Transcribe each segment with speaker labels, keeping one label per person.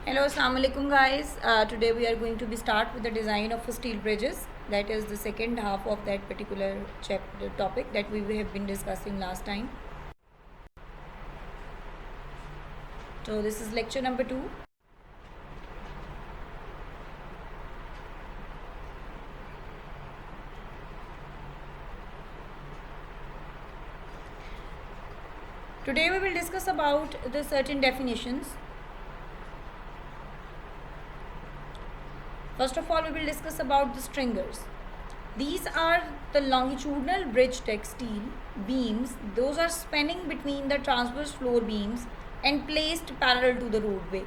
Speaker 1: Hello, assalamu alaikum guys. Today we are going to be start with the design of steel bridges. That is the second half of that particular chapter topic that we have been discussing last time. So this is lecture number 2. Today we will discuss about the certain definitions. First of all, we will discuss about the stringers. These are the longitudinal bridge deck steel beams. Those are spanning between the transverse floor beams and placed parallel to the roadway.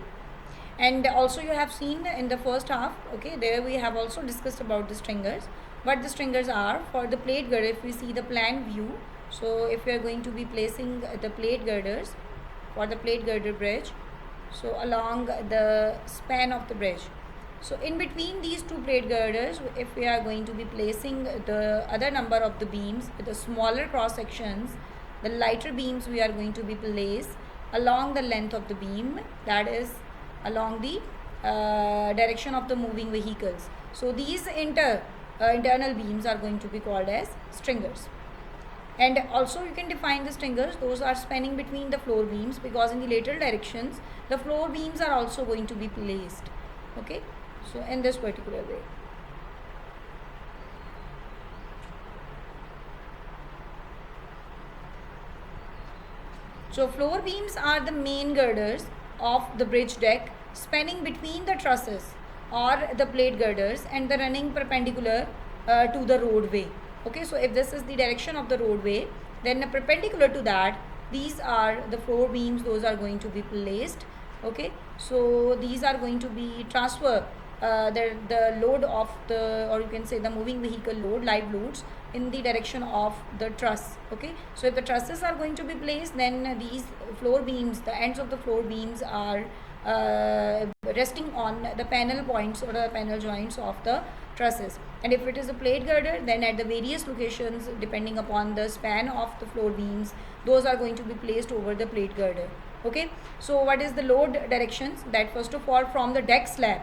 Speaker 1: And also you have seen in the first half, okay, there we have also discussed about the stringers. What the stringers are for the plate girder. If we see the plan view, so if we are going to be placing the plate girders for the plate girder bridge, so along the span of the bridge, so in between these two plate girders, if we are going to be placing the other number of the beams with the smaller cross sections, the lighter beams we are going to be placed along the length of the beam, that is along the direction of the moving vehicles. So these internal beams are going to be called as stringers. And also you can define the stringers. Those are spanning between the floor beams, because in the lateral directions the floor beams are also going to be placed. Okay, so in this particular way. So floor beams are the main girders of the bridge deck, spanning between the trusses or the plate girders and the running perpendicular to the roadway. Okay, so if this is the direction of the roadway, then perpendicular to that, these are the floor beams. Those are going to be placed. Okay, so these are going to be transfer the load of the, or you can say the moving vehicle load, live loads, in the direction of the truss. Okay, so if the trusses are going to be placed, then these floor beams, the ends of the floor beams are resting on the panel points or the panel joints of the trusses. And if it is a plate girder, then at the various locations, depending upon the span of the floor beams, those are going to be placed over the plate girder. Okay, so what is the load directions? That first of all, from the deck slab,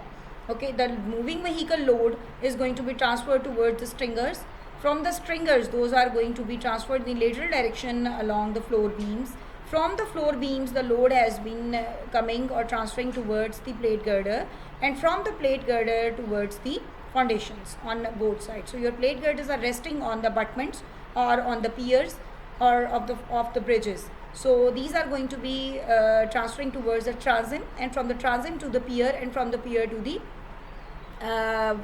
Speaker 1: okay, the moving vehicle load is going to be transferred towards the stringers. From the stringers, those are going to be transferred in the lateral direction along the floor beams. From the floor beams, the load has been coming or transferring towards the plate girder, and from the plate girder towards the foundations on both sides. So your plate girders are resting on the abutments or on the piers or of the bridges. So these are going to be transferring towards the transom, and from the transom to the pier, and from the pier to the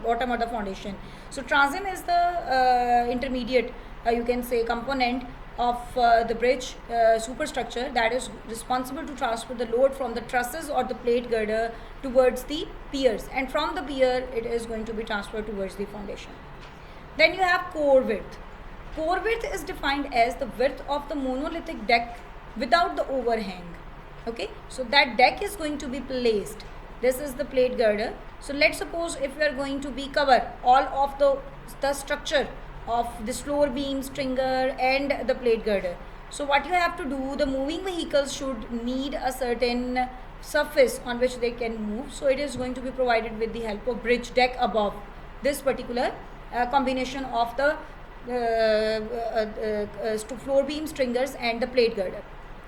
Speaker 1: bottom of the foundation. So transom is the intermediate, you can say, component of the bridge superstructure that is responsible to transfer the load from the trusses or the plate girder towards the piers, and from the pier it is going to be transferred towards the foundation. Then you have core width. Core width is defined as the width of the monolithic deck without the overhang. Okay, so that deck is going to be placed. This is the plate girder. So let's suppose if we are going to be cover all of the structure of this floor beam, stringer and the plate girder. So what you have to do, the moving vehicles should need a certain surface on which they can move. So it is going to be provided with the help of bridge deck above this particular combination of the floor beam, stringers and the plate girder.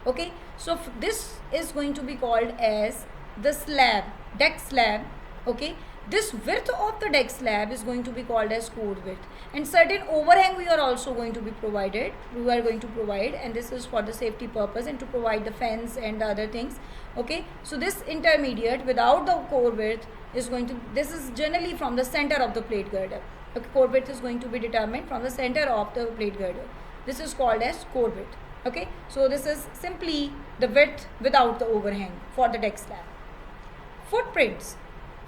Speaker 1: Okay, so this is going to be called as the slab, deck slab. Okay, this width of the deck slab is going to be called as core width, and certain overhang we are also going to be provided, we are going to provide, and this is for the safety purpose and to provide the fence and the other things. Okay, so this intermediate without the core width is going to, this is generally from the center of the plate girder. Okay, core width is going to be determined from the center of the plate girder. This is called as core width. Okay, so this is simply the width without the overhang for the deck slab. Footprints.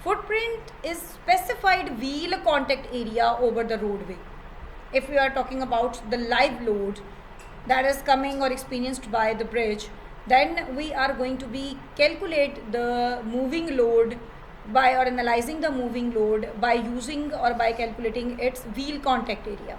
Speaker 1: Footprint is specified wheel contact area over the roadway. If we are talking about the live load that is coming or experienced by the bridge, then we are going to be calculate the moving load by, or analyzing the moving load by using or by calculating its wheel contact area.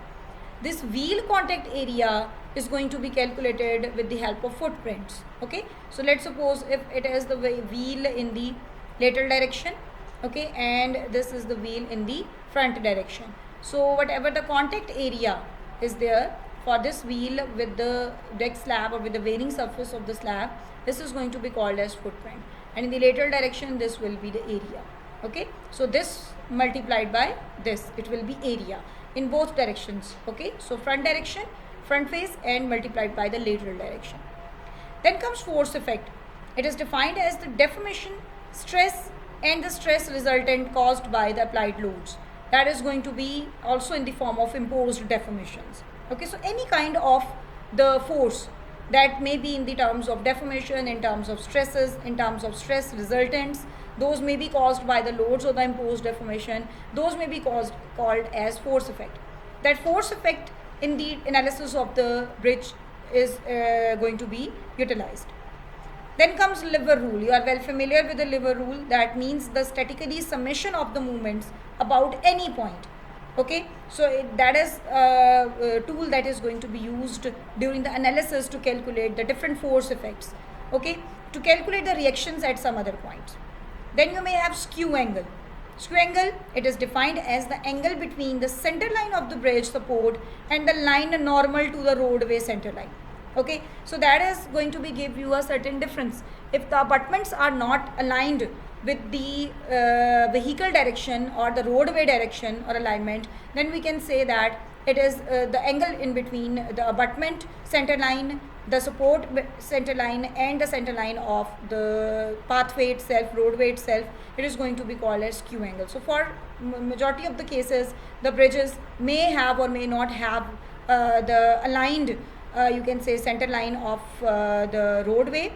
Speaker 1: This wheel contact area is going to be calculated with the help of footprints. Okay, so let's suppose if it is the wheel in the lateral direction, okay, and this is the wheel in the front direction. So whatever the contact area is there for this wheel with the deck slab or with the varying surface of the slab, this is going to be called as footprint, and in the lateral direction this will be the area. Okay, so this multiplied by this, it will be area in both directions. Okay, so front direction, front face, and multiplied by the lateral direction. Then comes force effect. It is defined as the deformation, stress, and the stress resultant caused by the applied loads. That is going to be also in the form of imposed deformations. Okay, so any kind of the force that may be in the terms of deformation, in terms of stresses, in terms of stress resultants, those may be caused by the loads or the imposed deformation. Those may be called as force effect. That force effect in the analysis of the bridge is going to be utilized. Then comes lever rule. You are well familiar with the lever rule. That means the statically summation of the moments about any point. Okay, so that is a tool that is going to be used during the analysis to calculate the different force effects. Okay, to calculate the reactions at some other points. Then you may have skew angle. Skew angle, it is defined as the angle between the center line of the bridge support and the line normal to the roadway center line. Okay, so that is going to be give you a certain difference. If the abutments are not aligned with the vehicle direction or the roadway direction or alignment, then we can say that it is the angle in between the abutment center line, the support center line, and the center line of the pathway itself, roadway itself. It is going to be called as skew angle. So for majority of the cases, the bridges may have or may not have the aligned you can say center line of the roadway,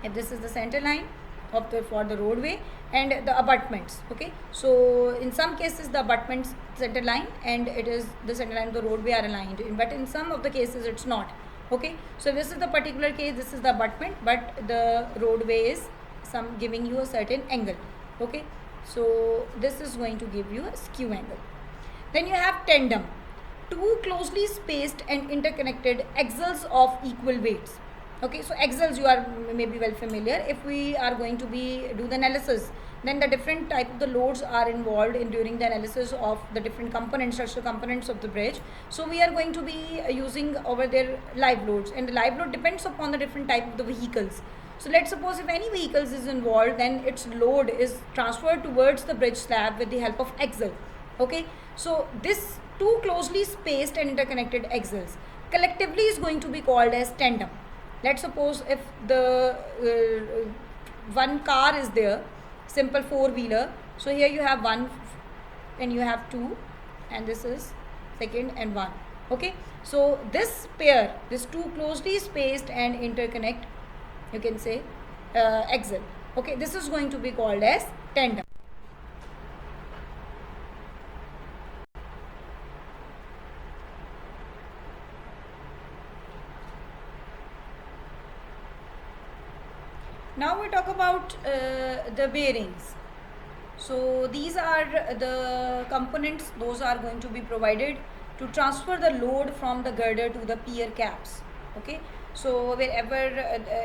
Speaker 1: if this is the center line of the for the roadway, and the abutments. Okay, so in some cases the abutments center line and it is the center line of the roadway are aligned, but in some of the cases it's not. Okay, so this is the particular case, this is the abutment, but the roadway is some giving you a certain angle. Okay, so this is going to give you a skew angle. Then you have tandem, two closely spaced and interconnected axles of equal weights. Okay, so axles you are maybe well familiar. If we are going to be do the analysis, then the different type of the loads are involved in during the analysis of the different components, structural components of the bridge. So we are going to be using over there live loads, and the live load depends upon the different type of the vehicles. So let's suppose if any vehicles is involved, then its load is transferred towards the bridge slab with the help of axle. Okay, so this two closely spaced and interconnected axles collectively is going to be called as tandem. Let's suppose if the one car is there, simple four-wheeler, so here you have one and you have two, and this is second and one. Okay, so this pair, this two closely spaced and interconnect, you can say axle. Okay, this is going to be called as tandem. Now we talk about the bearings. So these are the components, those are going to be provided to transfer the load from the girder to the pier caps. Okay, so wherever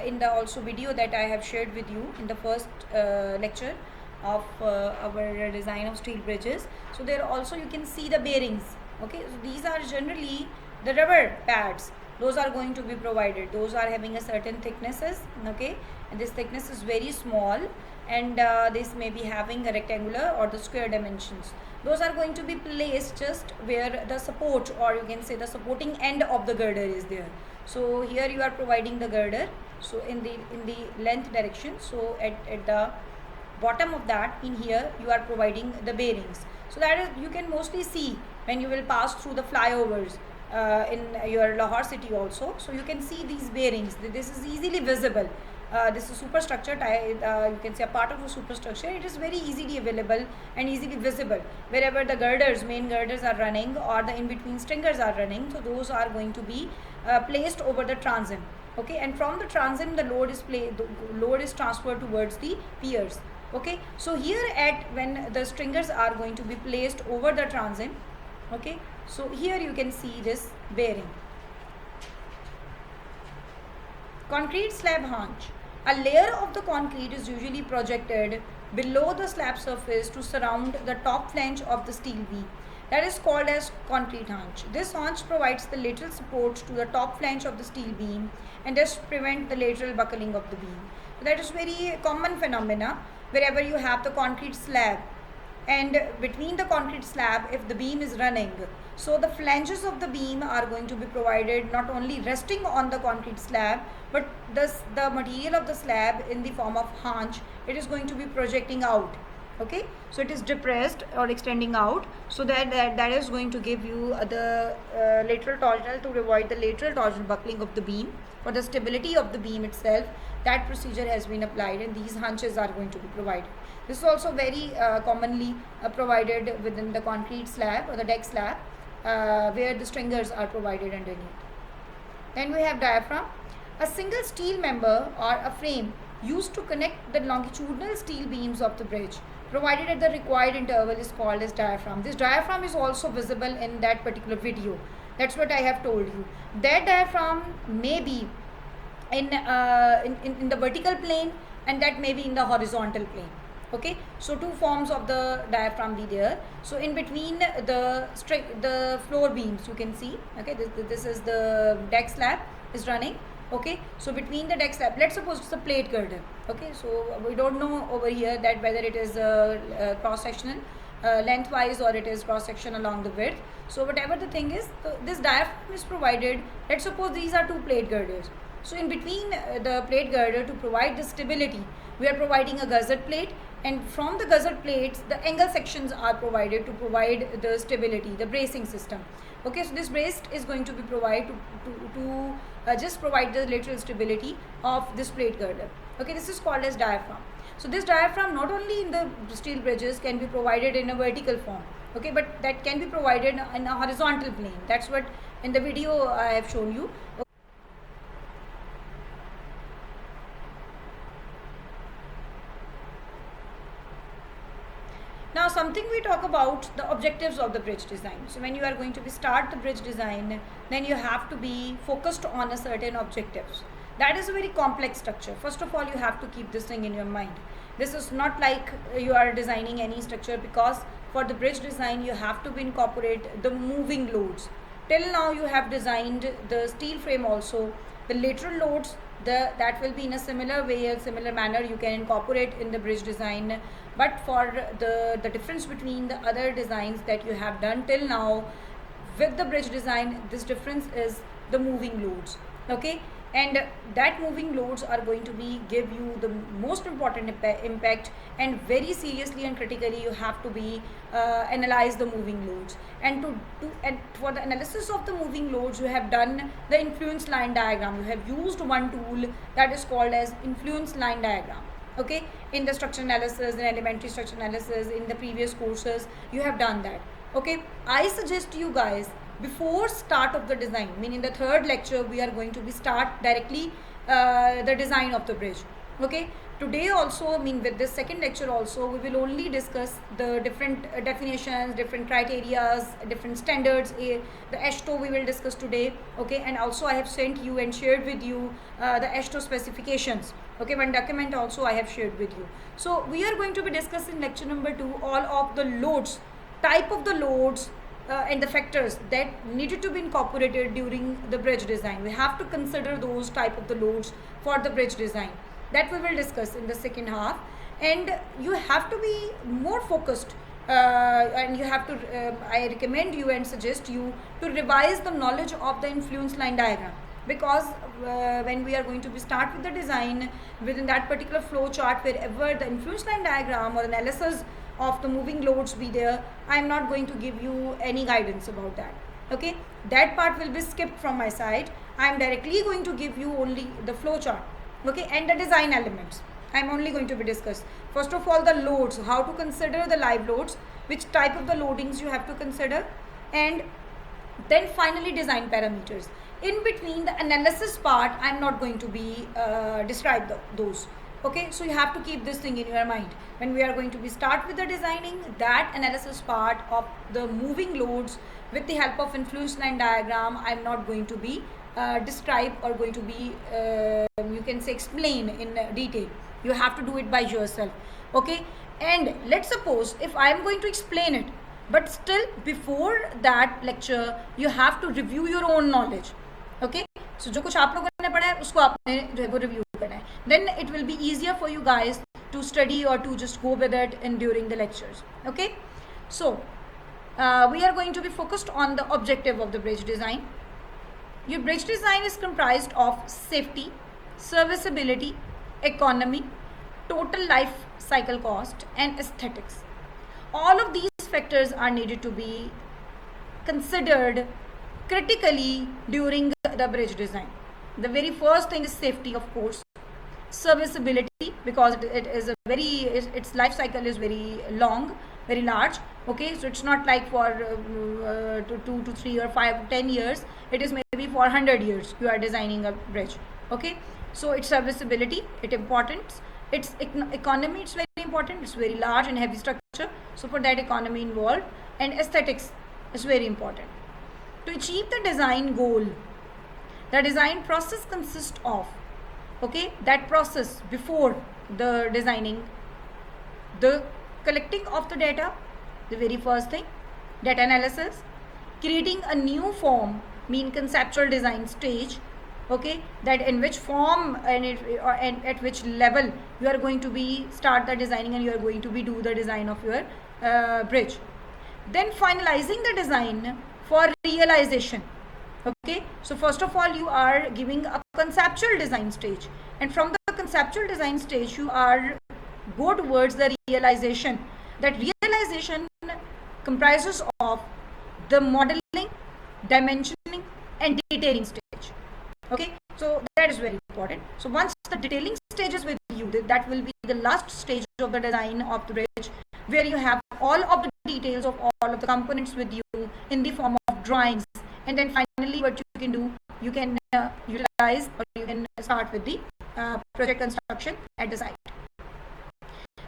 Speaker 1: in the also video that I have shared with you in the first lecture of our design of steel bridges, so there also you can see the bearings. Okay, so these are generally the rubber pads, those are going to be provided. Those are having a certain thicknesses. Okay, and this thickness is very small, and this may be having a rectangular or the square dimensions. Those are going to be placed just where the support, or you can say the supporting end of the girder is there. So here you are providing the girder, so in the length direction, so at the bottom of that, in here you are providing the bearings. So that is, you can mostly see when you will pass through the flyovers in your Lahore city also. So you can see these bearings. This is easily visible. This is superstructure, you can say a part of a superstructure. It is very easily available and easily visible wherever the girders, main girders are running, or the in-between stringers are running. So those are going to be placed over the transom. Okay, and from the transom the load is transferred towards the piers. Okay, so here at when the stringers are going to be placed over the transom. Okay, so here you can see this bearing. Concrete slab haunch. A layer of the concrete is usually projected below the slab surface to surround the top flange of the steel beam. That is called as concrete haunch. This haunch provides the lateral support to the top flange of the steel beam and thus prevent the lateral buckling of the beam. So that is very common phenomena wherever you have the concrete slab, and between the concrete slab if the beam is running, so the flanges of the beam are going to be provided not only resting on the concrete slab, but the material of the slab in the form of haunch, it is going to be projecting out. Okay, so it is depressed or extending out, so that is going to give you the lateral torsional, to avoid the lateral torsional buckling of the beam. For the stability of the beam itself, that procedure has been applied and these hunches are going to be provided. This is also very commonly provided within the concrete slab or the deck slab, where the stringers are provided underneath. Then we have diaphragm. A single steel member or a frame used to connect the longitudinal steel beams of the bridge, provided at the required interval, is called as diaphragm. This diaphragm is also visible in that particular video. That's what I have told you. That diaphragm may be in the vertical plane and that may be in the horizontal plane. Okay, so two forms of the diaphragm be there. So in between the floor beams, you can see, okay, this is the deck slab is running. Okay, so between the deck slab, let's suppose it's a plate girder. Okay, so we don't know over here that whether it is cross sectional lengthwise or it is cross section along the width. So whatever the thing is, this diaphragm is provided. Let's suppose these are two plate girders. So in between the plate girder, to provide the stability, we are providing a gusset plate, and from the gusset plates the angle sections are provided to provide the stability, the bracing system. Okay, so this brace is going to be provided to just provide the lateral stability of this plate girder. Okay, this is called as diaphragm. So this diaphragm not only in the steel bridges can be provided in a vertical form, okay, but that can be provided in a horizontal plane. That's what in the video I have shown you. Now something we talk about the objectives of the bridge design. So when you are going to start the bridge design, then you have to be focused on a certain objectives. That is a very complex structure. First of all, you have to keep this thing in your mind. This is not like you are designing any structure, because for the bridge design you have to incorporate the moving loads. Till now you have designed the steel frame also. The lateral loads, that will be in a similar way, a similar manner you can incorporate in the bridge design. But for the difference between the other designs that you have done till now with the bridge design, this difference is the moving loads. Okay, and that moving loads are going to be give you the most important impact, and very seriously and critically you have to be analyze the moving loads. And and for the analysis of the moving loads, you have done the influence line diagram. You have used one tool that is called as influence line diagram. Okay, in the structure analysis, in elementary structure analysis, in the previous courses you have done that. Okay, I suggest you guys, before start of the design, meaning the third lecture, we are going to be start directly the design of the bridge. Okay, today also, with this second lecture also, we will only discuss the different definitions, different criterias, different standards. The AASHTO we will discuss today. Okay, and also I have sent you and shared with you the AASHTO specifications. Okay, one document also I have shared with you. So we are going to be discussing lecture number 2 all of the loads, type of the loads, and the factors that needed to be incorporated during the bridge design. We have to consider those type of the loads for the bridge design. That we will discuss in the second half. And you have to be more focused, and you have to, I recommend you and suggest you to revise the knowledge of the influence line diagram. Because when we are going to be start with the design, within that particular flow chart, wherever the influence line diagram or analysis of the moving loads be there, I am not going to give you any guidance about that. Okay, that part will be skipped from my side. I am directly going to give you only the flow chart. Okay, and the design elements I am only going to be discussed. First of all, the loads, how to consider the live loads, which type of the loadings you have to consider, and then finally design parameters. In between the analysis part, I am not going to be describe those. Okay, so you have to keep this thing in your mind. When we are going to be start with the designing, that analysis part of the moving loads with the help of influence line diagram, I am not going to be describe or going to be you can say explain in detail. You have to do it by yourself. Okay, and let's suppose if I am going to explain it, but still before that lecture you have to review your own knowledge. Okay, so जो कुछ आप लोगों ने पढ़ा है उसको आपने जो है वो रिव्यू करना है. Then it will be easier for you guys to study or to just go with it in during the lectures. Okay, so we are going to be focused on the objective of the bridge design. Your bridge design is comprised of safety, serviceability, economy, total life cycle cost, and aesthetics. All of these factors are needed to be considered critically during the bridge design. The very first thing is safety, of course. Serviceability, because it is a very, its life cycle is very long, very large. Okay, so it's not like for 2 to 3 or 5 10 years. It is maybe for 100 years you are designing a bridge. Okay, so its serviceability, it important. Its economy, it's very important. It's very large and heavy structure, so for that economy involved. And aesthetics is very important. To achieve the design goal, the design process consists of, okay, that process before the designing, the collecting of the data, the very first thing, data analysis, creating a new form, mean conceptual design stage, okay, that in which form and at which level you are going to be start the designing and you are going to be do the design of your bridge. Then finalizing the design for realization. Okay, so first of all you are giving a conceptual design stage, and from the conceptual design stage you are go towards the realization. That realization comprises of the modeling, dimensioning, and detailing stage. Okay, so that is very important. So once the detailing stage is with you, that will be the last stage of the design of the bridge, where you have all of the details of all of the components with you in the form of drawings. And then finally what you can do, you can utilize or you can start with the project construction at the site.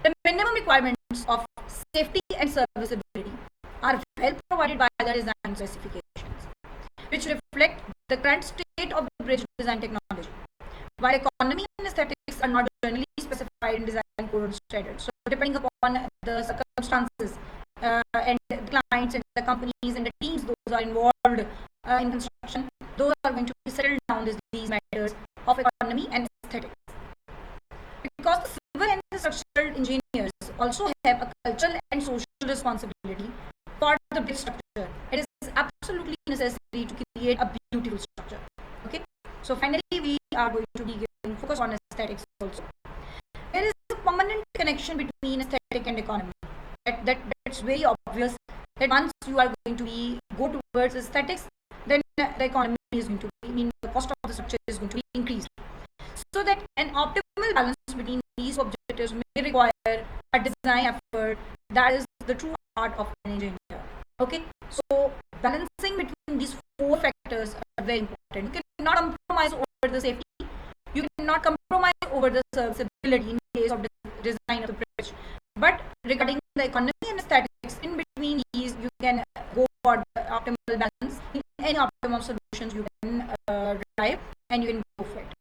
Speaker 1: The minimum requirements of safety and serviceability are well provided by the design specifications, which reflect the current state of the bridge design technology. While economy and aesthetics are not generally specified in design code or standards, so depending upon the circumstances and the clients and the companies and the teams those are involved in construction, those are going to be settled down these matters of economy and aesthetics. Because the civil and the structural engineers also have a cultural and social responsibility for the bridge structure, it is absolutely necessary to create a beautiful structure. Okay, so finally we are going to be giving focus on aesthetics also. There is a permanent connection between aesthetic and economy. That's very obvious, that once you are going to be go towards aesthetics, then the economy is going to be, mean the cost of the structure is going to be increased. So that an optimal balance between these objectives may require a design effort. That is the true art of an engineer. Okay, so balancing between these 4 factors are very important. You cannot compromise over the safety, you cannot compromise over the serviceability in case of the design of the bridge, but regarding the economy and aesthetics, in between these you can go for the optimal balance. In any optimal solutions you can derive and you can go for it.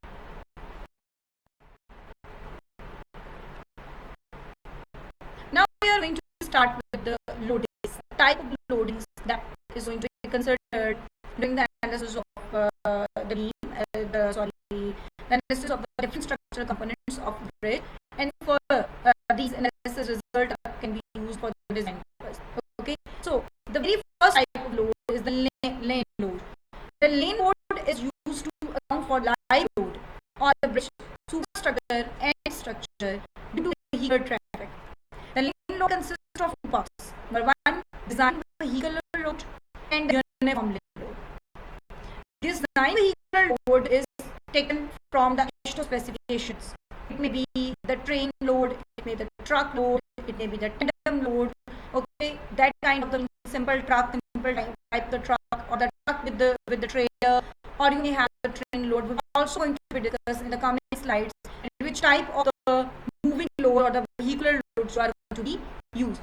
Speaker 1: Now we are going to start with the loadings, type of loadings that is going to be considered during the analysis of the beam, the analysis of the different structural components of the bridge, and for these analysis result can be used for the design purpose. Okay, so the very first type of load is the lane load. The lane load is used to account for live load on the bridge, superstructure and structure due to vehicular traffic. The lane load consists of 2 parts. Number 1, design vehicular load and uniform lane load. This design vehicular load is taken from the AASHTO specifications. It may be the train load, it may be the truck load, it may be the tandem load. Okay, that kind of the simple truck, simple type the truck, or the truck with the trailer, or you may have the train load. We're also going to be discussed in the coming slides which type of the moving load or the vehicular loads are going to be used.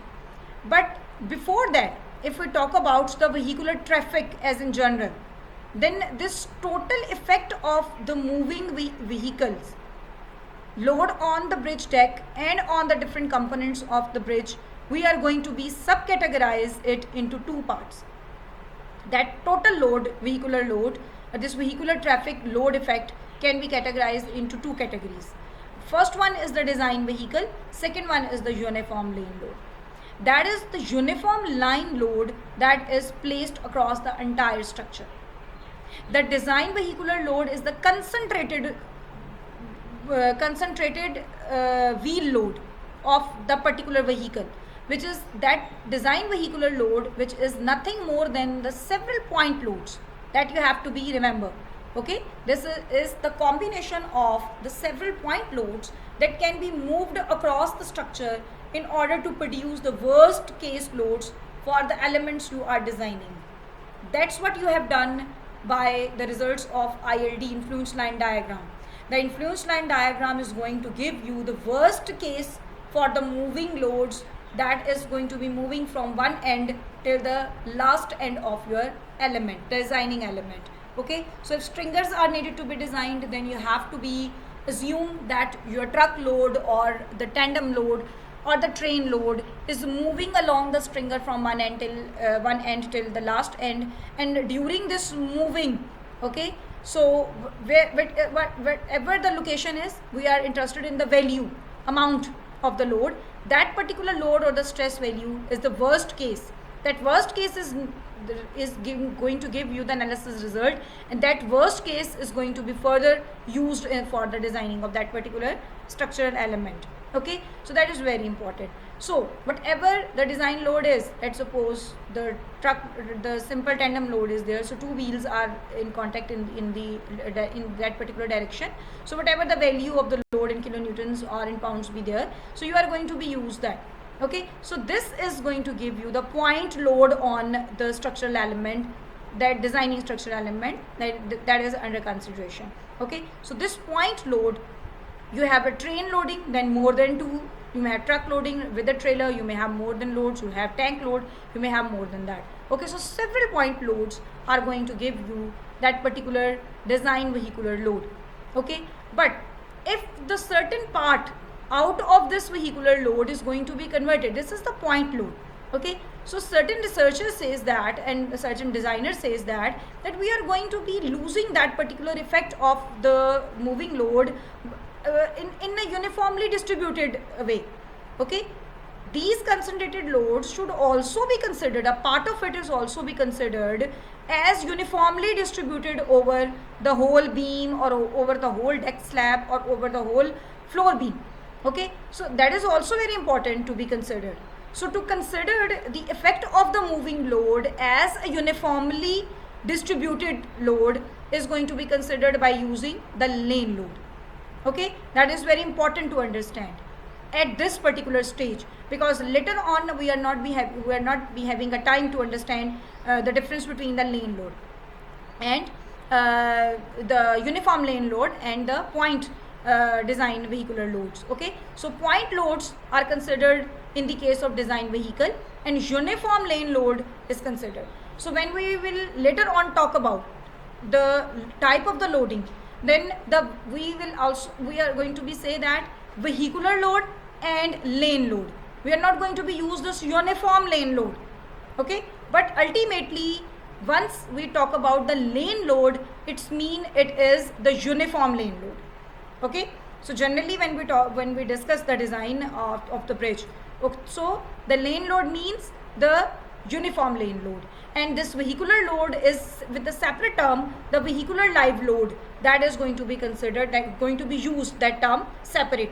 Speaker 1: But before that, if we talk about the vehicular traffic as in general, then this total effect of the moving vehicles load on the bridge deck and on the different components of the bridge, we are going to be subcategorize it into two parts. That total load, vehicular load, this vehicular traffic load effect can be categorized into two categories. First one is the design vehicle, second one is the uniform lane load. That is the uniform line load that is placed across the entire structure. The design vehicular load is the concentrated wheel load of the particular vehicle, which is that design vehicular load, which is nothing more than the several point loads that you have to be remember. Okay, this is the combination of the several point loads that can be moved across the structure in order to produce the worst case loads for the elements you are designing. That's what you have done by the results of ILD, influence line diagram. The influence line diagram is going to give you the worst case for the moving loads that is going to be moving from one end till the last end of your element, designing element. Okay, so if stringers are needed to be designed, then you have to be assume that your truck load or the tandem load or the train load is moving along the stringer from one end till the last end, and during this moving, okay, so wherever the location is, we are interested in the value amount of the load. That particular load or the stress value is the worst case. That worst case is going to give you the analysis result, and that worst case is going to be further used for the designing of that particular structural element. Okay, so that is very important. So whatever the design load is, let's suppose the truck, the simple tandem load is there, so two wheels are in contact in that particular direction. So whatever the value of the load in kilonewtons or in pounds be there, so you are going to be use that. Okay, so this is going to give you the point load on the structural element, that designing structural element that is under consideration. Okay, so this point load, you have a train loading, then more than two. You may have truck loading with a trailer, you may have more than loads, you have tank load, you may have more than that. Okay, so several point loads are going to give you that particular design vehicular load. Okay, but if the certain part out of this vehicular load is going to be converted, this is the point load. Okay, so certain researchers says that, and a certain designer says that we are going to be losing that particular effect of the moving load in a uniformly distributed way. Okay, these concentrated loads should also be considered, a part of it is also be considered as uniformly distributed over the whole beam or over the whole deck slab or over the whole floor beam. Okay, so that is also very important to be considered. So to consider the effect of the moving load as a uniformly distributed load is going to be considered by using the lane load. Okay, that is very important to understand at this particular stage, because later on we are not be having a time to understand the difference between the lane load and the uniform lane load and the point design vehicular loads. Okay, so point loads are considered in the case of design vehicle, and uniform lane load is considered. So when we will later on talk about the type of the loading, then we are going to be say that vehicular load and lane load. We are not going to be use this uniform lane load. Okay, but ultimately once we talk about the lane load, it's mean it is the uniform lane load. Okay, so generally when we discuss the design of the bridge, so the lane load means the uniform lane load, and this vehicular load is with the separate term, the vehicular live load, that is going to be considered, that going to be used that term separately.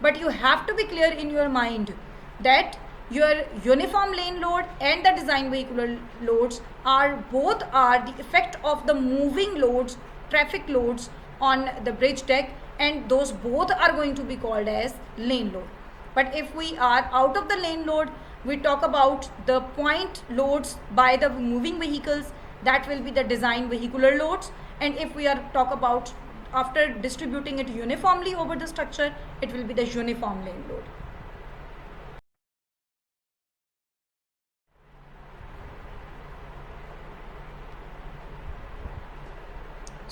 Speaker 1: But you have to be clear in your mind that your uniform lane load and the design vehicular loads are both the effect of the moving loads, traffic loads on the bridge deck, and those both are going to be called as lane load. But if we are out of the lane load, we talk about the point loads by the moving vehicles, that will be the design vehicular loads. And if we are talk about after distributing it uniformly over the structure, it will be the uniform lane load.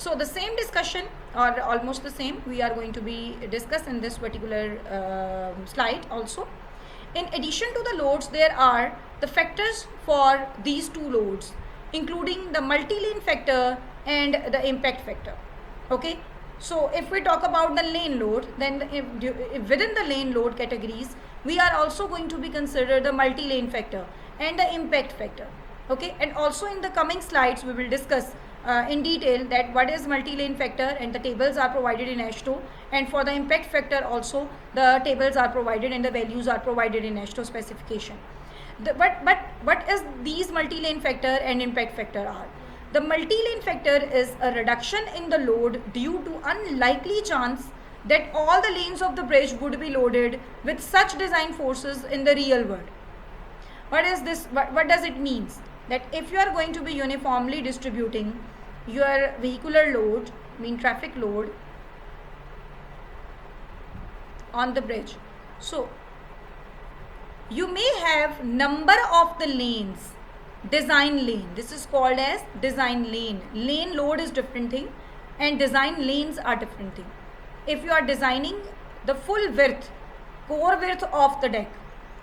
Speaker 1: So the same discussion, or almost the same, we are going to be discussed in this particular slide also. In addition to the loads, there are the factors for these two loads, including the multi-lane factor and the impact factor. Okay, so if we talk about the lane load, then if within the lane load categories, we are also going to be considered the multi-lane factor and the impact factor. Okay, and also in the coming slides we will discuss in detail that what is multi-lane factor, and the tables are provided in AASHTO, and for the impact factor also the tables are provided and the values are provided in AASHTO specification. But what is these multi-lane factor and impact factor are? The multi-lane factor is a reduction in the load due to unlikely chance that all the lanes of the bridge would be loaded with such design forces in the real world. What is this? What does it mean? That if you are going to be uniformly distributing your vehicular load, traffic load on the bridge, so you may have number of the lanes, design lane, this is called as design lane. Lane load is different thing and design lanes are different thing. If you are designing the full width, core width of the deck,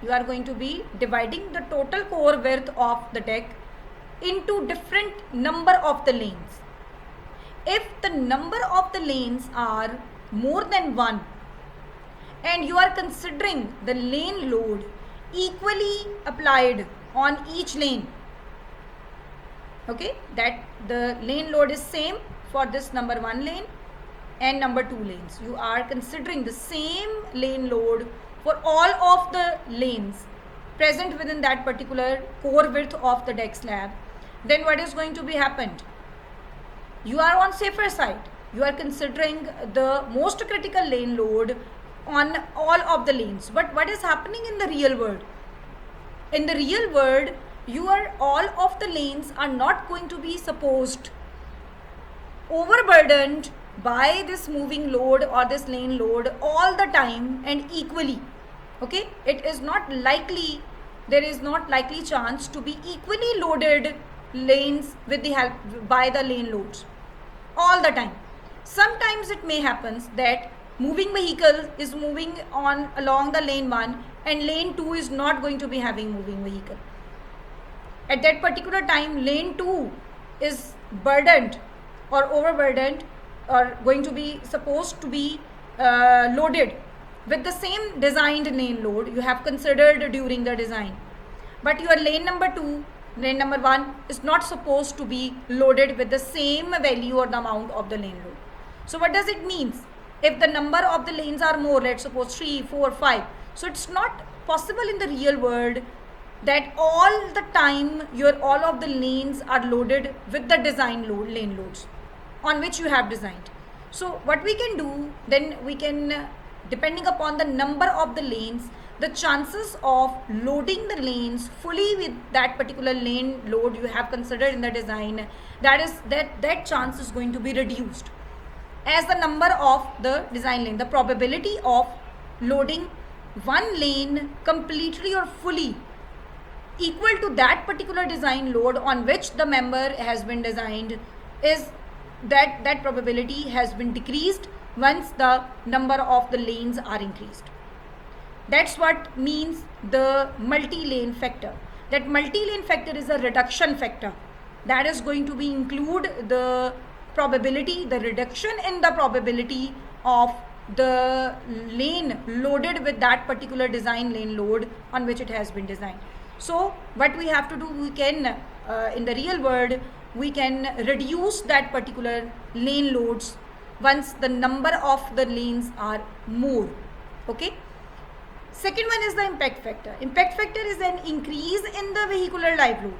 Speaker 1: you are going to be dividing the total core width of the deck into different number of the lanes. If the number of the lanes are more than one and you are considering the lane load equally applied on each lane, okay, that the lane load is same for this number 1 lane and number 2 lanes, you are considering the same lane load for all of the lanes present within that particular core width of the deck slab, then what is going to be happened? You are on safer side. You are considering the most critical lane load on all of the lanes. But what is happening in the real world? In the real world, all of the lanes are not going to be supposed overburdened by this moving load or this lane load all the time and equally. Okay, it is not likely, there is not likely chance to be equally loaded lanes with the help by the lane loads all the time. Sometimes it may happen that moving vehicle is moving on along the lane 1 and lane 2 is not going to be having moving vehicle. At that particular time, lane 2 is burdened or overburdened or going to be supposed to be loaded with the same designed lane load you have considered during the design. But your lane number 2, lane number 1 is not supposed to be loaded with the same value or the amount of the lane load. So what does it mean? If the number of the lanes are more, let's suppose 3, 4, 5. So it's not possible in the real world that all the time all of the lanes are loaded with the design lane loads on which you have designed. So what we can do, then we can, depending upon the number of the lanes, the chances of loading the lanes fully with that particular lane load you have considered in the design, that chance is going to be reduced. As the number of the design lane, the probability of loading one lane completely or fully equal to that particular design load on which the member has been designed is that probability has been decreased once the number of the lanes are increased. That's what means the multi-lane factor. That multi-lane factor is a reduction factor. That is going to be include the probability, the reduction in the probability of the lane loaded with that particular design lane load on which it has been designed. So what we have to do, we can in the real world, we can reduce that particular lane loads once the number of the lanes are more. Okay. Second one is the impact factor. Impact factor is an increase in the vehicular live load.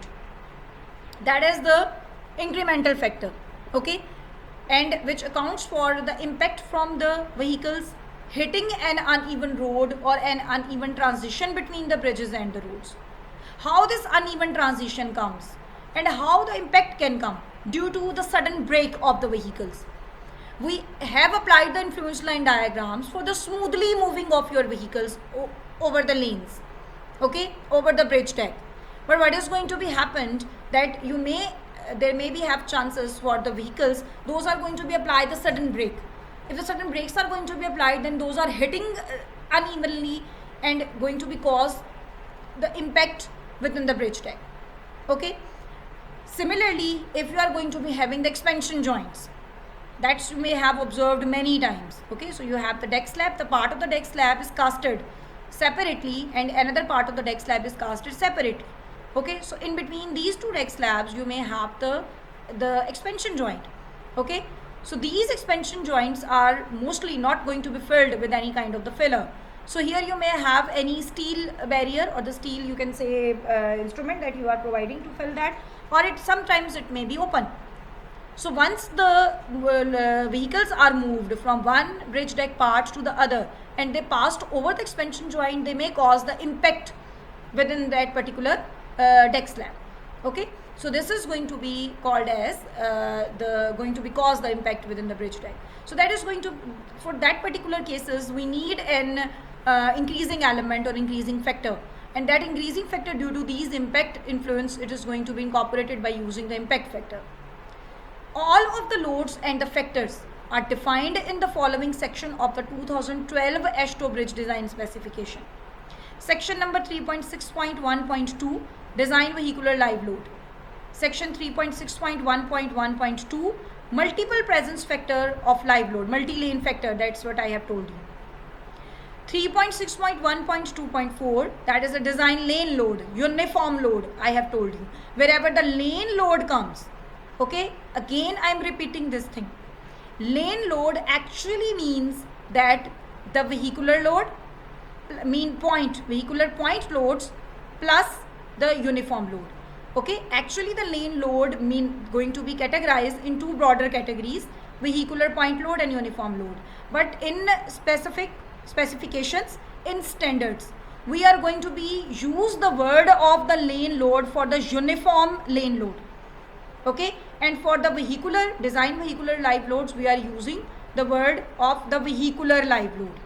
Speaker 1: That is the incremental factor. Okay, and which accounts for the impact from the vehicles hitting an uneven road or an uneven transition between the bridges and the roads. How this uneven transition comes and how the impact can come due to the sudden break of the vehicles. We have applied the influence line diagrams for the smoothly moving of your vehicles over the lanes, okay, over the bridge deck. But what is going to be happened that you may there may be have chances for the vehicles, those are going to be applied the sudden brake. If the sudden brakes are going to be applied, then those are hitting unevenly and going to be cause the impact within the bridge deck. Okay. Similarly, if you are going to be having the expansion joints, that you may have observed many times. Okay, so you have the deck slab, the part of the deck slab is casted separately and another part of the deck slab is casted separately. Okay, so in between these two deck slabs you may have the expansion joint. Okay, so these expansion joints are mostly not going to be filled with any kind of the filler. So here you may have any steel barrier or the steel, you can say, instrument that you are providing to fill that, or sometimes it may be open. So once the vehicles are moved from one bridge deck part to the other and they passed over the expansion joint, they may cause the impact within that particular deck slab. Okay, so this is going to be called as cause the impact within the bridge deck. So that is going to, for that particular cases, we need an increasing element or increasing factor, and that increasing factor due to these impact influence, it is going to be incorporated by using the impact factor. All of the loads and the factors are defined in the following section of the 2012 AASHTO Bridge Design Specification. Section number 3.6.1.2, Design Vehicular Live Load. Section 3.6.1.1.2, Multiple Presence Factor of Live Load, Multi-Lane Factor, that's what I have told you. 3.6.1.2.4, that is a design lane load, uniform load, I have told you. Wherever the lane load comes, okay, again I am repeating this thing. Lane load actually means that the vehicular load, vehicular point loads plus the uniform load. Okay, actually the lane load going to be categorized in two broader categories, vehicular point load and uniform load. But in specifications, in standards, we are going to be use the word of the lane load for the uniform lane load. Okay, and for the design vehicular live loads, we are using the word of the vehicular live load.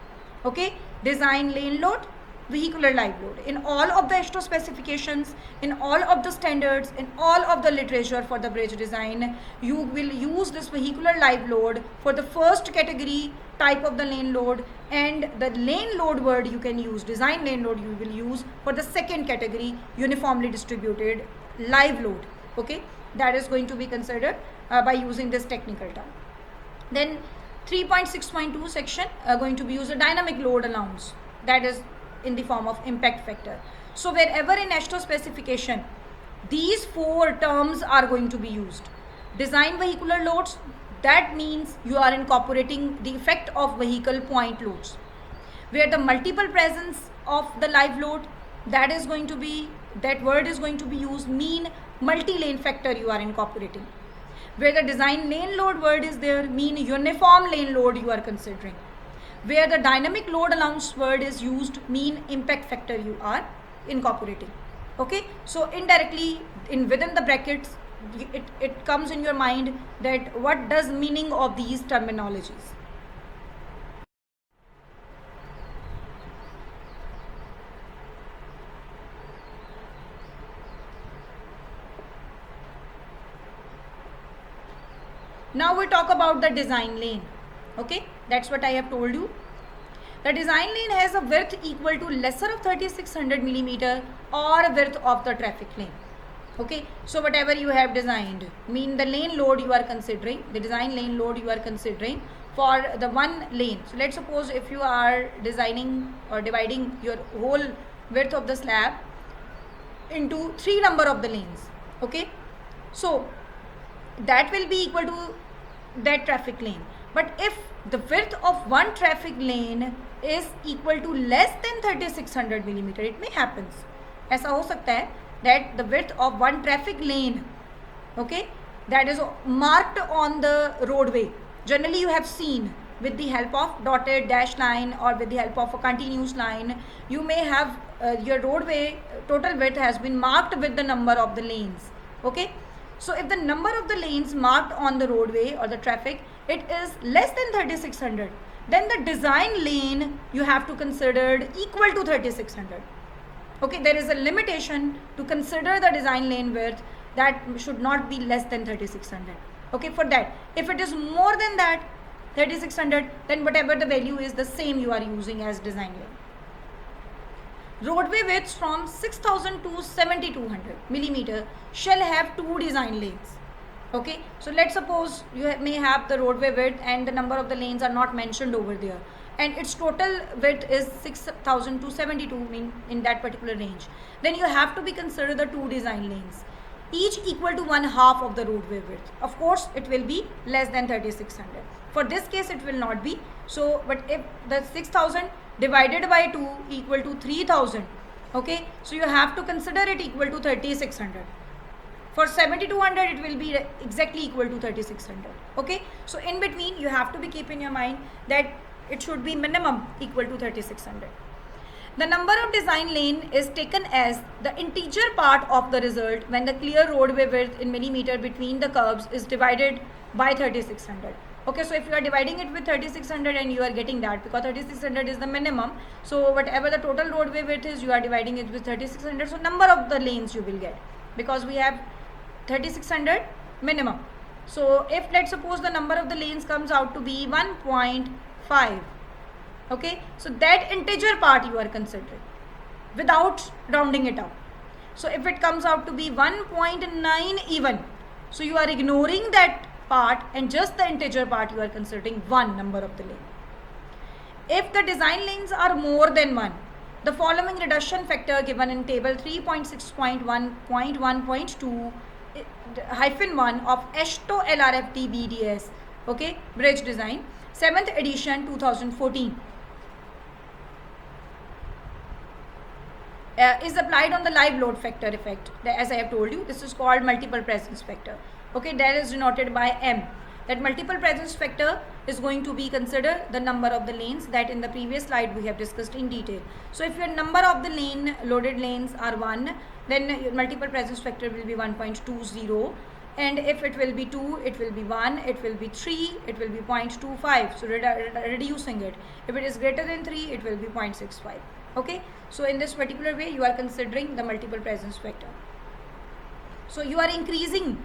Speaker 1: Okay, design lane load, vehicular live load. In all of the AASHTO specifications, in all of the standards, in all of the literature for the bridge design, you will use this vehicular live load for the first category type of the lane load, and the lane load word you can use, design lane load you will use for the second category, uniformly distributed live load. Okay, that is going to be considered by using this technical term. Then 3.6.2 section going to be used a dynamic load allowance, that is in the form of impact factor. So wherever in AASHTO specification these four terms are going to be used, design vehicular loads, that means you are incorporating the effect of vehicle point loads. Where the multiple presence of the live load, that is going to be, that word is going to be used, mean multi-lane factor you are incorporating. Where the design lane load word is there, mean uniform lane load you are considering. Where the dynamic load allowance word is used, mean impact factor you are incorporating. Okay, so indirectly within the brackets it comes in your mind that what does meaning of these terminologies. Now we talk about the design lane. Okay, that's what I have told you. The design lane has a width equal to lesser of 3600 millimeter or width of the traffic lane. Okay, so whatever you have designed, mean the lane load you are considering, the design lane load you are considering for the one lane. So let's suppose if you are designing or dividing your whole width of the slab into 3 number of the lanes. Okay, so that will be equal to that traffic lane. But if the width of one traffic lane is equal to less than 3600 millimeter, it may happens, ऐसा हो सकता है that the width of one traffic lane, okay, that is marked on the roadway, generally you have seen with the help of dotted dash line or with the help of a continuous line, you may have your roadway total width has been marked with the number of the lanes. Okay, so if the number of the lanes marked on the roadway or the traffic, it is less than 3600, then the design lane you have to consider equal to 3600. Okay, there is a limitation to consider the design lane width that should not be less than 3600. Okay, for that, if it is more than that 3600, then whatever the value is, the same you are using as design lane. Roadway widths from 6000 to 7200 millimeter shall have two design lanes. Okay, so let's suppose you may have the roadway width and the number of the lanes are not mentioned over there, and its total width is 6000 to 72 in that particular range. Then you have to be consider the two design lanes, each equal to 1/2 of the roadway width. Of course, it will be less than 3600. For this case, it will not be. So, but if the 6000 divided by 2 equal to 3000, okay, so you have to consider it equal to 3600. For 7200, it will be exactly equal to 3600. Okay, so in between, you have to be keep in your mind that it should be minimum equal to 3600. The number of design lane is taken as the integer part of the result when the clear roadway width in millimeter between the curves is divided by 3600. Okay, so if you are dividing it with 3600 and you are getting that, because 3600 is the minimum, so whatever the total roadway width is, you are dividing it with 3600, so number of the lanes you will get, because we have 3600 minimum. So if let's suppose the number of the lanes comes out to be 1.5, okay, so that integer part you are considering without rounding it up. So if it comes out to be 1.9 even, so you are ignoring that part and just the integer part you are considering one number of the lane. If the design lanes are more than one, the following reduction factor given in table 3.6.1.1.2 -1 of AASHTO LRFD BDS, okay, bridge design, 7th edition 2014, is applied on the live load factor effect. As I have told you, this is called multiple presence factor. Okay, that is denoted by M. That multiple presence factor is going to be considered the number of the lanes that in the previous slide we have discussed in detail. So if your number of the loaded lanes are 1, then your multiple presence factor will be 1.20, and if it will be 2, it will be 1, it will be 3, it will be 0.25, so reducing it. If it is greater than 3, it will be 0.65. Okay, so in this particular way you are considering the multiple presence factor. So you are increasing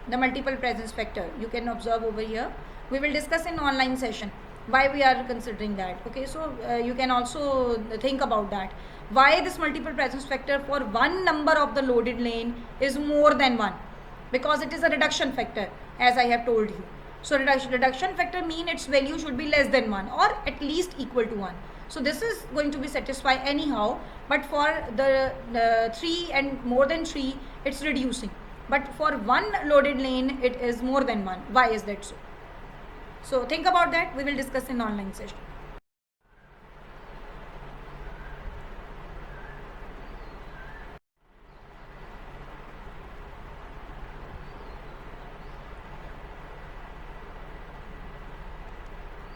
Speaker 1: the multiple presence factor. You can observe over here. We will discuss in online session why we are considering that. Okay, so you can also think about that. Why this multiple presence factor for one number of the loaded lane is more than 1? Because it is a reduction factor, as I have told you. So reduction factor mean its value should be less than 1 or at least equal to 1. So this is going to be satisfied anyhow, but for the 3 and more than 3, it's reducing. But for one loaded lane, it is more than 1. Why is that so? So think about that. We will discuss in online session.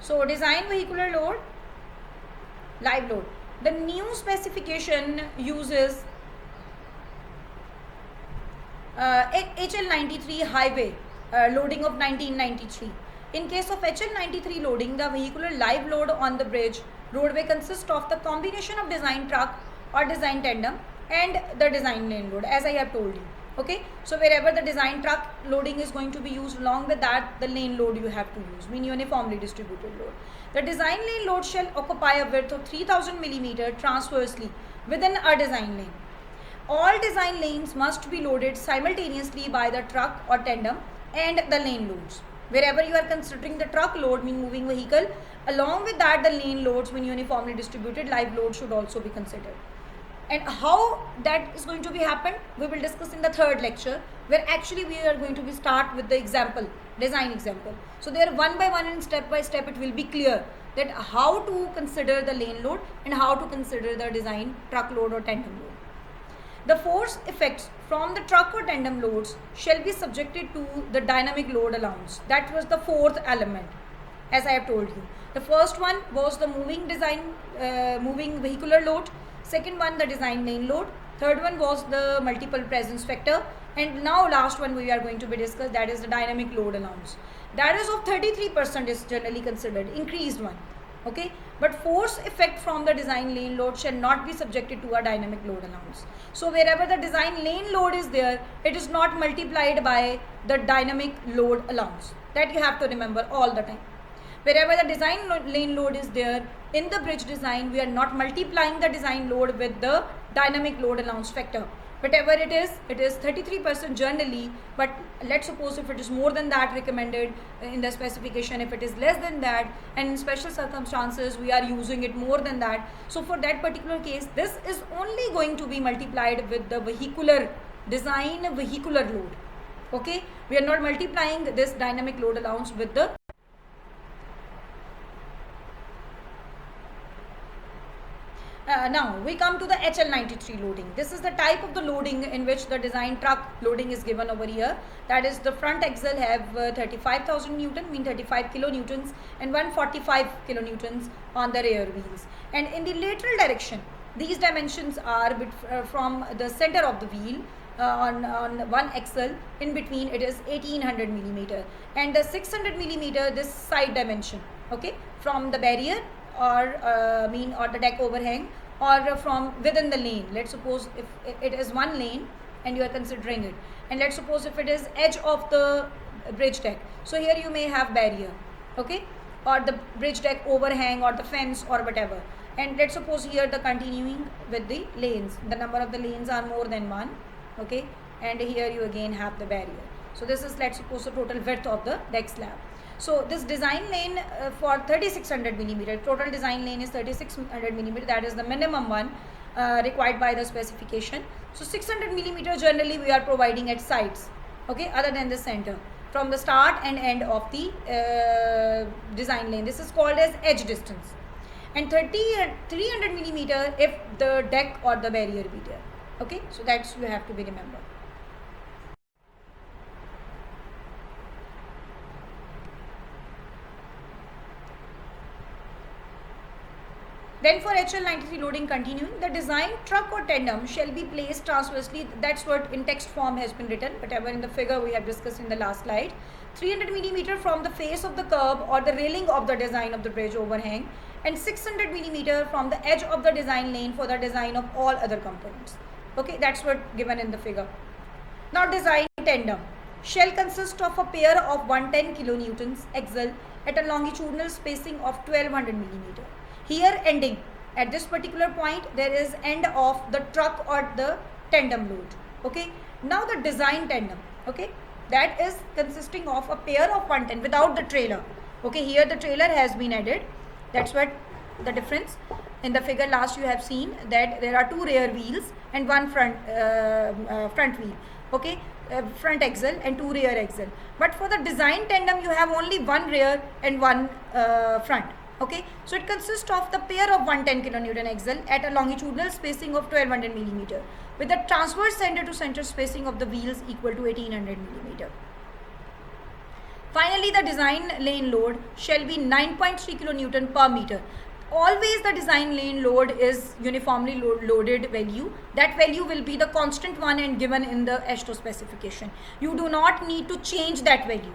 Speaker 1: So design vehicular load, live load. The new specification uses HL93 highway loading of 1993. In case of HL93 loading, the vehicular live load on the bridge roadway consists of the combination of design truck or design tandem and the design lane load, as I have told you. Okay, so wherever the design truck loading is going to be used, along with that the lane load you have to use, mean uniformly distributed load. The design lane load shall occupy a width of 3000 millimeter transversely within a design lane. All design lanes must be loaded simultaneously by the truck or tandem and the lane loads. Wherever you are considering the truck load, mean moving vehicle, along with that the lane loads, mean uniformly distributed live load, should also be considered. And how that is going to be happen, we will discuss in the third lecture, where actually we are going to be start with the example, design example. So there one by one and step by step it will be clear that how to consider the lane load and how to consider the design truck load or tandem load. The force effects from the truck or tandem loads shall be subjected to the dynamic load allowance. That was the fourth element, as I have told you. The first one was the moving vehicular load. Second one, the design lane load. Third one was the multiple presence factor. And now last one we are going to be discussed, that is the dynamic load allowance. That is of 33% is generally considered, increased one. Okay, but force effect from the design lane load shall not be subjected to a dynamic load allowance. So wherever the design lane load is there, it is not multiplied by the dynamic load allowance. That you have to remember all the time. Wherever the design lane load is there in the bridge design, we are not multiplying the design load with the dynamic load allowance factor. Whatever it is 33% generally, but let's suppose if it is more than that recommended in the specification, if it is less than that, and in special circumstances we are using it more than that, so for that particular case this is only going to be multiplied with the vehicular design vehicular load. Okay, we are not multiplying this dynamic load allowance with the now we come to the HL93 loading. This is the type of the loading in which the design truck loading is given over here. That is, the front axle have 35,000 Newton, mean 35 kilonewtons, and 145 kilonewtons on the rear wheels. And in the lateral direction, these dimensions are from the center of the wheel on one axle, in between it is 1800 millimeter, and the 600 millimeter this side dimension. Okay, from the barrier or or the deck overhang, or from within the lane. Let's suppose if it is one lane and you are considering it, and let's suppose if it is edge of the bridge deck, so here you may have barrier, okay, or the bridge deck overhang or the fence or whatever. And let's suppose here the continuing with the lanes, the number of the lanes are more than one, okay, and here you again have the barrier. So this is, let's suppose, the total width of the deck slab. So this design lane for 3600 millimeter, total design lane is 3600 millimeter, that is the minimum one required by the specification. So 600 millimeter generally we are providing at sides, okay, other than the center, from the start and end of the design lane. This is called as edge distance. And 300 millimeter if the deck or the barrier be there. Okay, so that's you have to be remember. Then for HL93 loading continuing, the design truck or tandem shall be placed transversely. That's what in text form has been written, whatever in the figure we have discussed in the last slide. 300 millimeter from the face of the curb or the railing of the design of the bridge overhang, and 600 millimeter from the edge of the design lane for the design of all other components. Okay, that's what given in the figure. Now design tandem shall consist of a pair of 110 kilonewtons axle at a longitudinal spacing of 1200 millimeter. Here ending at this particular point there is end of the truck or the tandem load. Okay, now the design tandem, okay, that is consisting of a pair of 110 without the trailer. Okay, here the trailer has been added. That's what the difference. In the figure last you have seen that there are two rear wheels and one front wheel. Okay, front axle and two rear axle. But for the design tandem you have only one rear and one front. Okay, so it consists of the pair of 110 kilonewton axle at a longitudinal spacing of 1200 millimeter with the transverse center to center spacing of the wheels equal to 1800 millimeter. Finally, the design lane load shall be 9.3 kilonewton per meter. Always the design lane load is uniformly loaded value. That value will be the constant one and given in the AASHTO specification. You do not need to change that value.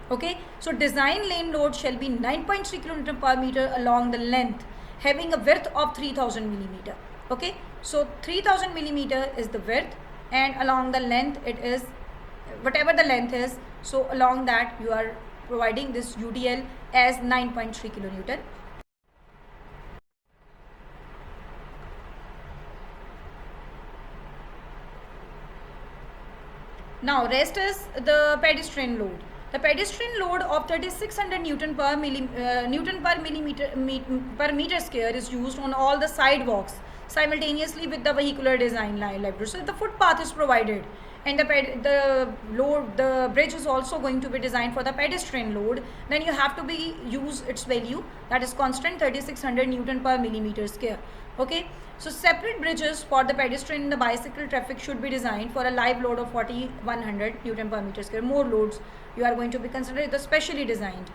Speaker 1: Okay, so design lane load shall be 9.3 kN per meter along the length, having a width of 3000 millimeter. Okay, so 3000 millimeter is the width, and along the length it is whatever the length is. So along that you are providing this UDL as 9.3 kilonewton. Now rest is the pedestrian load. The pedestrian load of 3600 Newton per meter square is used on all the sidewalks simultaneously with the vehicular design library. So if the footpath is provided and the bridge is also going to be designed for the pedestrian load, then you have to use its value, that is constant 3600 Newton per millimeter square. Okay, so separate bridges for the pedestrian and the bicycle traffic should be designed for a live load of 4100 Newton per meter square. More loads you are going to be considered, the specially designed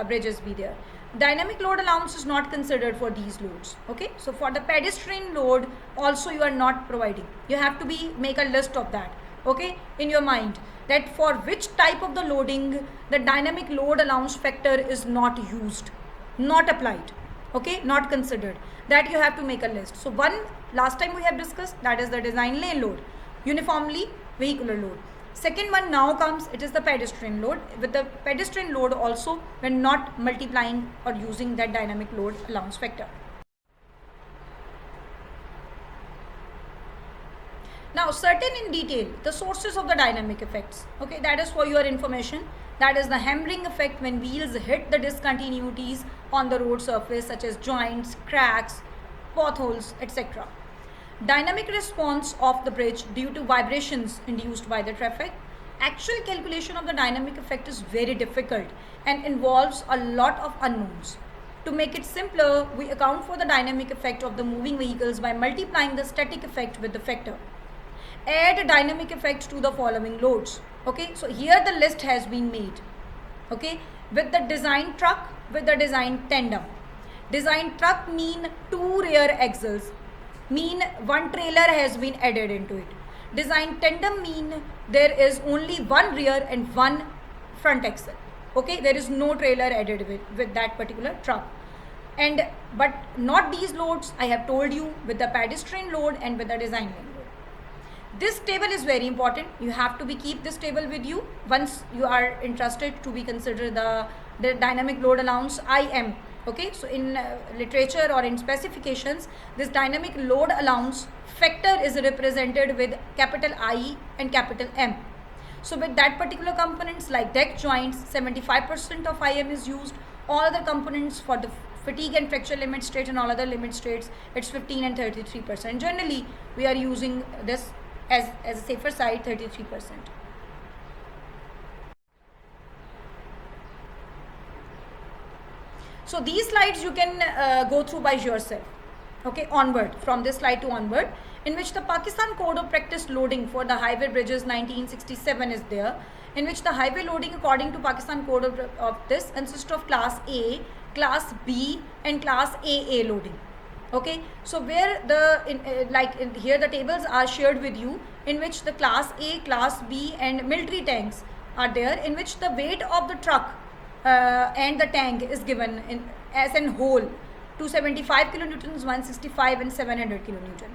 Speaker 1: bridges be there. Dynamic load allowance is not considered for these loads. Okay, so for the pedestrian load also you are not providing. You have to make a list of that. Okay, in your mind, that for which type of the loading the dynamic load allowance factor is not used, not applied. okay, not considered. That you have to make a list. So one, last time we have discussed, that is the design lane load, uniformly vehicular load. Second one now comes, it is the pedestrian load. With the pedestrian load also, when not multiplying or using that dynamic load allowance factor. Now, certain in detail, the sources of the dynamic effects. Okay, that is for your information. That is the hammering effect when wheels hit the discontinuities on the road surface, such as joints, cracks, potholes, etc. Dynamic response of the bridge due to vibrations induced by the traffic. Actual calculation of the dynamic effect is very difficult and involves a lot of unknowns. To make it simpler, we account for the dynamic effect of the moving vehicles by multiplying the static effect with the factor. Add dynamic effect to the following loads. Okay, so here the list has been made. Okay, with the design truck, with the design tandem. Design truck mean 2 rear axles, mean 1 trailer has been added into it. Design tandem mean there is only 1 rear and 1 front axle. Okay, there is no trailer added with that particular truck. And but not these loads, I have told you, with the pedestrian load and with the design lane load. This table is very important. You have to keep this table with you once you are interested to be consider the dynamic load allowance IM. Okay, so in literature or in specifications, this dynamic load allowance factor is represented with capital I and capital M. So with that particular components like deck joints, 75% of IM is used. All other components for the fatigue and fracture limit state and all other limit states, it's 15 and 33%. Generally, we are using this as a safer side, 33%. So these slides you can go through by yourself. Okay, onward, from this slide to onward, in which the Pakistan Code of Practice loading for the highway bridges 1967 is there, in which the highway loading according to Pakistan Code of this consists of class A, class B and class AA loading. Okay, so where here the tables are shared with you, in which the class A, class B and military tanks are there, in which the weight of the truck and the tank is given as an whole, 275 kilonewtons, 165 and 700 kilonewton.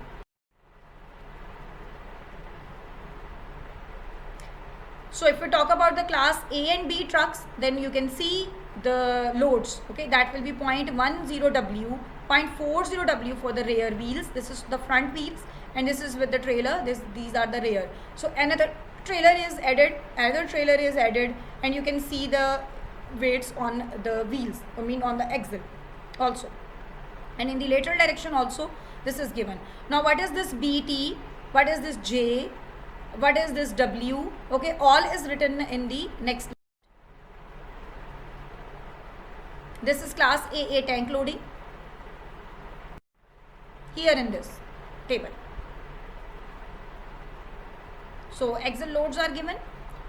Speaker 1: So if we talk about the class A and B trucks, then you can see the loads. Okay, that will be 0.10W, 0.40W for the rear wheels. This is the front wheels and this is with the trailer. These are the rear. So another trailer is added, and you can see the weights on the wheels, on the axle also, and in the lateral direction also this is given. Now what is this BT, what is this J, what is this W? Okay, all is written in the next. This is class AA tank loading here in this table. So axle loads are given,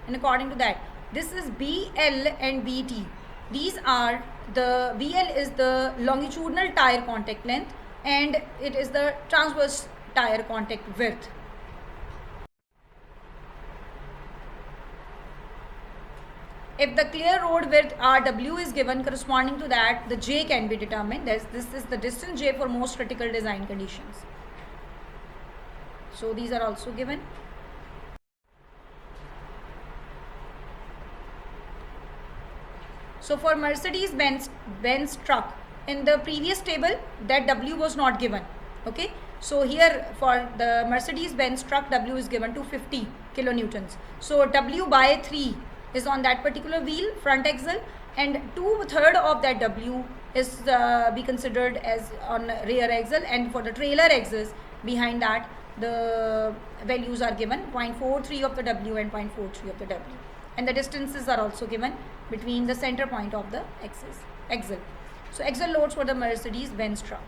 Speaker 1: and according to that, this is BL and BT. These are the BL is the longitudinal tire contact length and it is the transverse tire contact width. If the clear road width RW is given, corresponding to that, the J can be determined. This is the distance J for most critical design conditions. So these are also given. So for Mercedes-Benz truck, in the previous table, that W was not given. Okay, so here for the Mercedes-Benz truck, W is given to 50 kilonewtons. So W by 3 is on that particular wheel, front axle, and 2/3 of that W is be considered as on rear axle, and for the trailer axis behind that, the values are given 0.43 of the W and 0.43 of the W, and the distances are also given between the center point of the axle. So axle loads for the Mercedes-Benz truck.